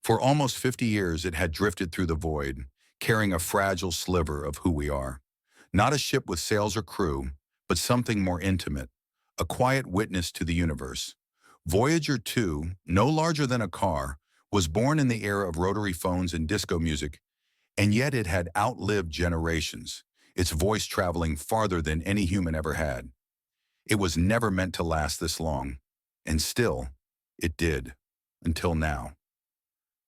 For almost 50 years, it had drifted through the void, carrying a fragile sliver of who we are. Not a ship with sails or crew, but something more intimate, a quiet witness to the universe. Voyager 2, no larger than a car, was born in the era of rotary phones and disco music, and yet it had outlived generations, its voice traveling farther than any human ever had. It was never meant to last this long, and still, it did, until now.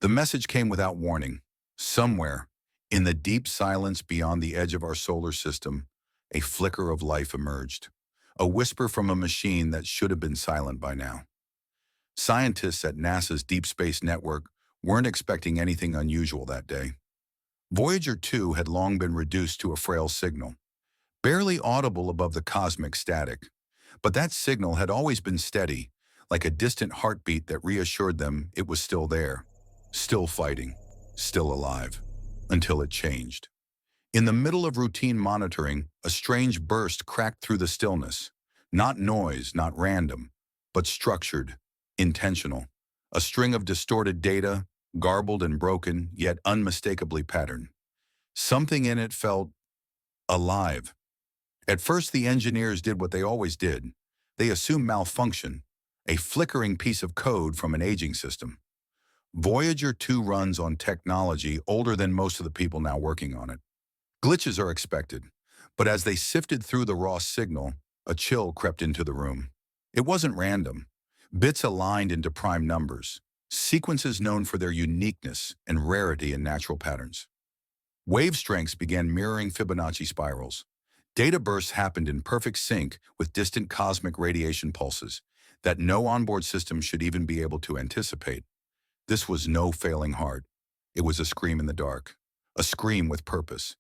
The message came without warning. Somewhere, in the deep silence beyond the edge of our solar system, a flicker of life emerged, a whisper from a machine that should have been silent by now. Scientists at NASA's Deep Space Network weren't expecting anything unusual that day. Voyager 2 had long been reduced to a frail signal, barely audible above the cosmic static. But that signal had always been steady, like a distant heartbeat that reassured them it was still there, still fighting, still alive, until it changed. In the middle of routine monitoring, a strange burst cracked through the stillness. Not noise, not random, but structured, intentional. A string of distorted data, garbled and broken, yet unmistakably patterned. Something in it felt alive. At first, the engineers did what they always did. They assumed malfunction, a flickering piece of code from an aging system. Voyager 2 runs on technology older than most of the people now working on it. Glitches are expected, but as they sifted through the raw signal, a chill crept into the room. It wasn't random. Bits aligned into prime numbers, sequences known for their uniqueness and rarity in natural patterns. Wave strengths began mirroring Fibonacci spirals. Data bursts happened in perfect sync with distant cosmic radiation pulses that no onboard system should even be able to anticipate. This was no failing heart. It was a scream in the dark, a scream with purpose.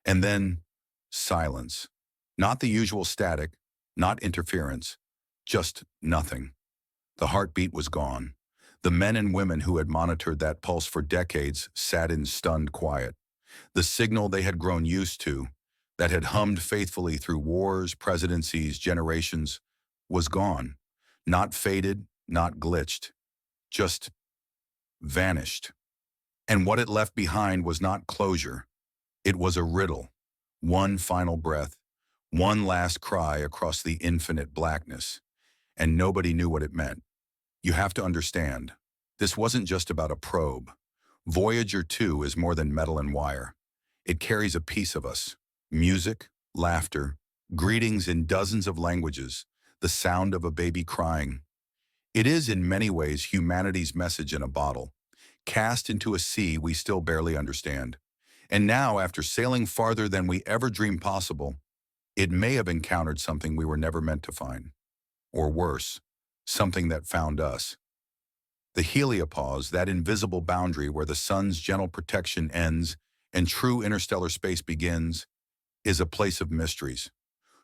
And then, silence. Not the usual static, not interference, just nothing. The heartbeat was gone. The men and women who had monitored that pulse for decades sat in stunned quiet. The signal they had grown used to, that had hummed faithfully through wars, presidencies, generations, was gone. Not faded, not glitched, just vanished. And what it left behind was not closure. It was a riddle. One final breath, one last cry across the infinite blackness. And nobody knew what it meant. You have to understand, this wasn't just about a probe. Voyager 2 is more than metal and wire. It carries a piece of us. Music, laughter, greetings in dozens of languages, the sound of a baby crying. It is in many ways humanity's message in a bottle, cast into a sea we still barely understand. And now, after sailing farther than we ever dreamed possible, it may have encountered something we were never meant to find. Or worse, something that found us. The heliopause, that invisible boundary where the sun's gentle protection ends and true interstellar space begins, is a place of mysteries.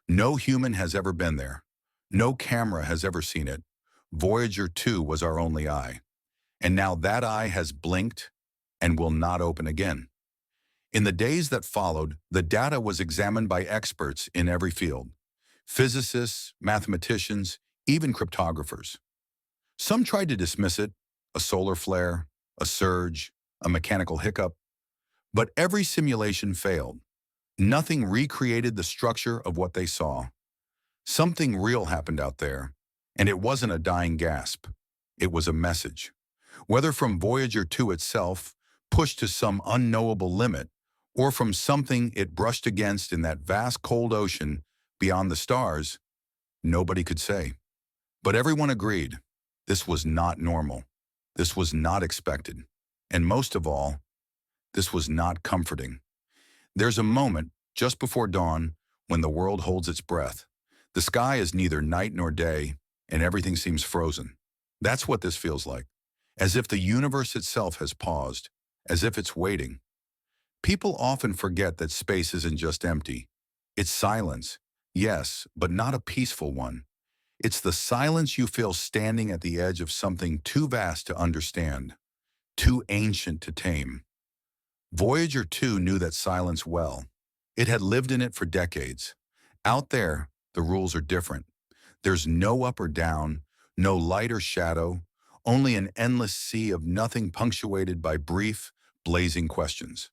No human has ever been there. No camera has ever seen it. Voyager 2 was our only eye. And now that eye has blinked and will not open again. In the days that followed, the data was examined by experts in every field. Physicists, mathematicians, even cryptographers. Some tried to dismiss it, a solar flare, a surge, a mechanical hiccup. But every simulation failed. Nothing recreated the structure of what they saw. Something real happened out there, and it wasn't a dying gasp. It was a message. Whether from Voyager 2 itself, pushed to some unknowable limit, or from something it brushed against in that vast cold ocean beyond the stars, nobody could say. But everyone agreed, this was not normal. This was not expected. And most of all, this was not comforting. There's a moment, just before dawn, when the world holds its breath. The sky is neither night nor day, and everything seems frozen. That's what this feels like. As if the universe itself has paused, as if it's waiting. People often forget that space isn't just empty. It's silence, yes, but not a peaceful one. It's the silence you feel standing at the edge of something too vast to understand, too ancient to tame. Voyager 2 knew that silence well. It had lived in it for decades. Out there, the rules are different. There's no up or down, no light or shadow, only an endless sea of nothing punctuated by brief, blazing questions.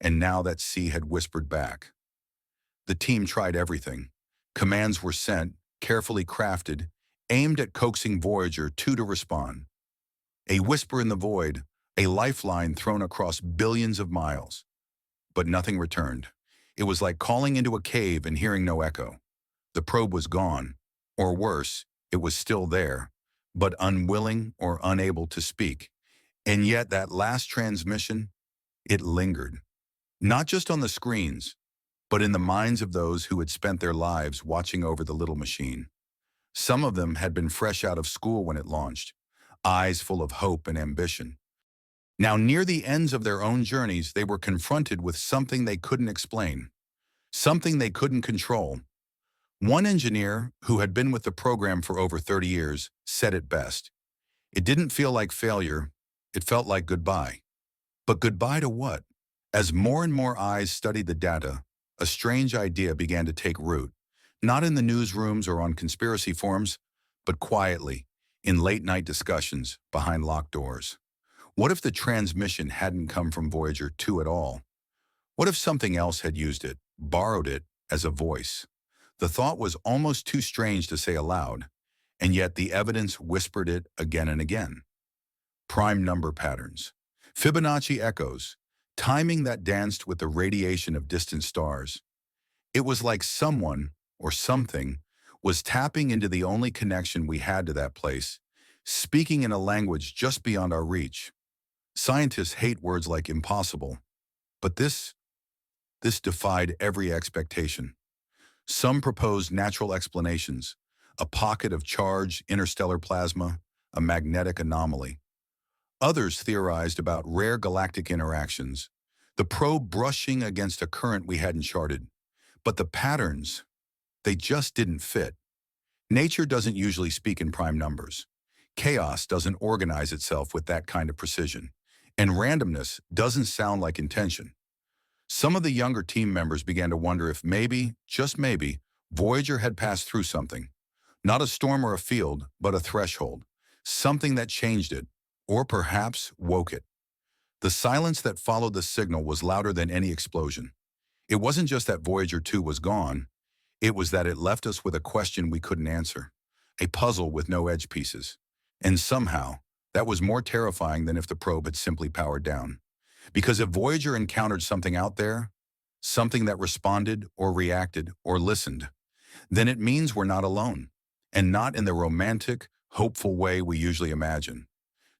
And now that sea had whispered back. The team tried everything. Commands were sent, carefully crafted, aimed at coaxing Voyager 2 to respond. A whisper in the void, a lifeline thrown across billions of miles. But nothing returned. It was like calling into a cave and hearing no echo. The probe was gone, or worse, it was still there, but unwilling or unable to speak. And yet that last transmission, it lingered. Not just on the screens, but in the minds of those who had spent their lives watching over the little machine. Some of them had been fresh out of school when it launched, eyes full of hope and ambition. Now, near the ends of their own journeys, they were confronted with something they couldn't explain, something they couldn't control. One engineer, who had been with the program for over 30 years, said it best. It didn't feel like failure, it felt like goodbye. But goodbye to what? As more and more eyes studied the data, a strange idea began to take root, not in the newsrooms or on conspiracy forums, but quietly, in late-night discussions behind locked doors. What if the transmission hadn't come from Voyager 2 at all? What if something else had used it, borrowed it, as a voice? The thought was almost too strange to say aloud, and yet the evidence whispered it again and again. Prime number patterns, Fibonacci echoes, timing that danced with the radiation of distant stars. It was like someone, or something, was tapping into the only connection we had to that place, speaking in a language just beyond our reach. Scientists hate words like impossible, but this defied every expectation. Some proposed natural explanations, a pocket of charged interstellar plasma, a magnetic anomaly. Others theorized about rare galactic interactions, the probe brushing against a current we hadn't charted. But the patterns, they just didn't fit. Nature doesn't usually speak in prime numbers. Chaos doesn't organize itself with that kind of precision. And randomness doesn't sound like intention. Some of the younger team members began to wonder if maybe, just maybe, Voyager had passed through something. Not a storm or a field, but a threshold. Something that changed it, or perhaps woke it. The silence that followed the signal was louder than any explosion. It wasn't just that Voyager 2 was gone, it was that it left us with a question we couldn't answer, a puzzle with no edge pieces. And somehow, that was more terrifying than if the probe had simply powered down. Because if Voyager encountered something out there, something that responded or reacted or listened, then it means we're not alone. And not in the romantic, hopeful way we usually imagine.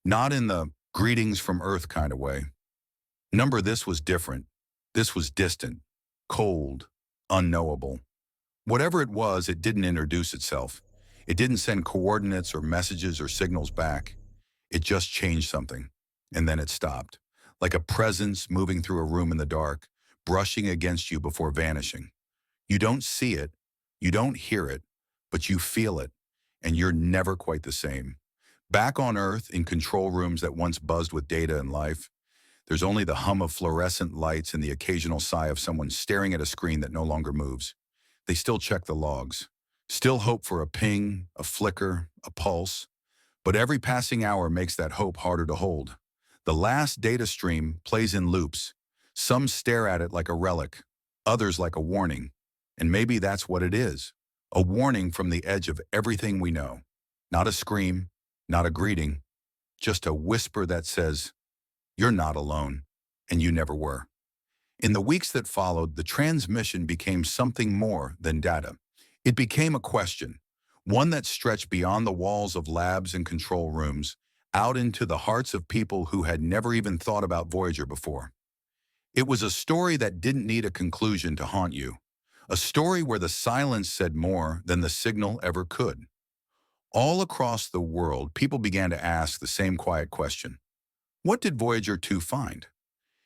Not in the greetings from Earth kind of way. This was different. This was distant, cold, unknowable. Whatever it was, it didn't introduce itself. It didn't send coordinates or messages or signals back. It just changed something, and then it stopped. Like a presence moving through a room in the dark, brushing against you before vanishing. You don't see it, you don't hear it, but you feel it, and you're never quite the same. Back on Earth, in control rooms that once buzzed with data and life, there's only the hum of fluorescent lights and the occasional sigh of someone staring at a screen that no longer moves. They still check the logs, still hope for a ping, a flicker, a pulse, but every passing hour makes that hope harder to hold. The last data stream plays in loops. Some stare at it like a relic, others like a warning. And maybe that's what it is, a warning from the edge of everything we know. Not a scream, not a greeting, just a whisper that says, "You're not alone," and you never were. In the weeks that followed, the transmission became something more than data. It became a question, one that stretched beyond the walls of labs and control rooms, out into the hearts of people who had never even thought about Voyager before. It was a story that didn't need a conclusion to haunt you, a story where the silence said more than the signal ever could. All across the world, people began to ask the same quiet question. What did Voyager 2 find?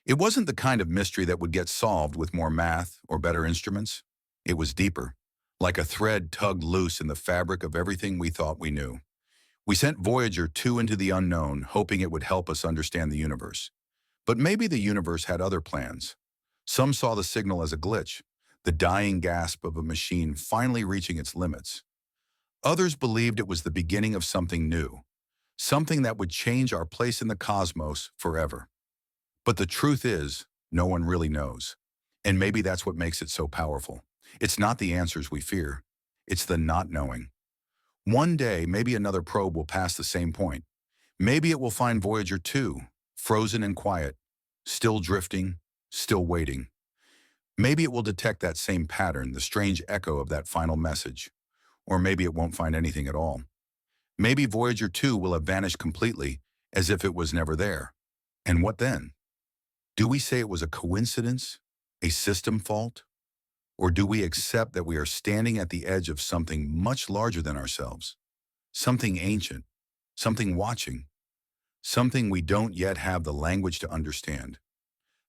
It wasn't the kind of mystery that would get solved with more math or better instruments. It was deeper, like a thread tugged loose in the fabric of everything we thought we knew. We sent Voyager 2 into the unknown, hoping it would help us understand the universe. But maybe the universe had other plans. Some saw the signal as a glitch, the dying gasp of a machine finally reaching its limits. Others believed it was the beginning of something new, something that would change our place in the cosmos forever. But the truth is, no one really knows. And maybe that's what makes it so powerful. It's not the answers we fear. It's the not knowing. One day, maybe another probe will pass the same point. Maybe it will find Voyager 2, frozen and quiet, still drifting, still waiting. Maybe it will detect that same pattern, the strange echo of that final message. Or maybe it won't find anything at all. Maybe Voyager 2 will have vanished completely, as if it was never there. And what then? Do we say it was a coincidence, a system fault? Or do we accept that we are standing at the edge of something much larger than ourselves? Something ancient, something watching, something we don't yet have the language to understand.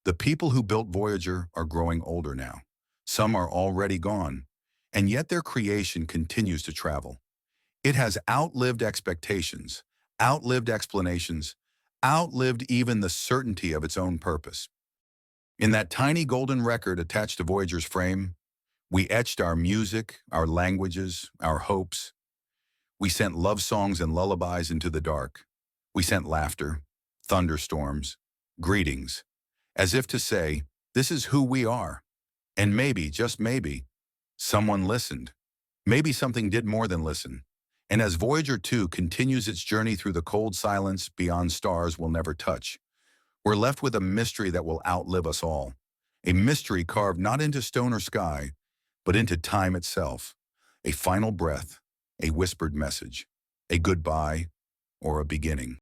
The people who built Voyager are growing older now. Some are already gone, and yet their creation continues to travel. It has outlived expectations, outlived explanations, outlived even the certainty of its own purpose. In that tiny golden record attached to Voyager's frame, we etched our music, our languages, our hopes. We sent love songs and lullabies into the dark. We sent laughter, thunderstorms, greetings, as if to say, this is who we are. And maybe, just maybe, someone listened. Maybe something did more than listen. And as Voyager 2 continues its journey through the cold silence beyond stars we'll never touch, we're left with a mystery that will outlive us all. A mystery carved not into stone or sky, but into time itself. A final breath, a whispered message, a goodbye, or a beginning.